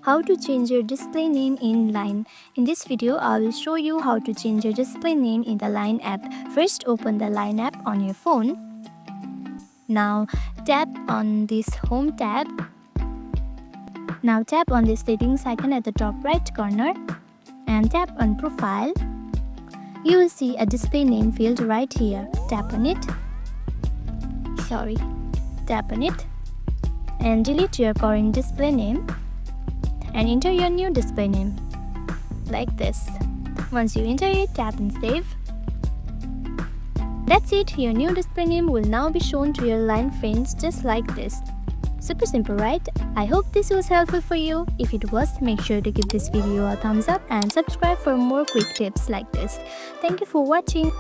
how to change your display name in Line. In this video, I will show you how to change your display name in the Line app. First, open the Line app on your phone. Now, tap on this Home tab. Now tap on the settings icon at the top right corner and tap on Profile. You will see a display name field right here. Tap on it. Tap on it and delete your current display name and enter your new display name like this. Once you enter it, tap and save. That's it, your new display name will now be shown to your Line friends just like this. Super simple, right? I hope this was helpful for you. If it was, make sure to give this video a thumbs up and subscribe for more quick tips like this. Thank you for watching.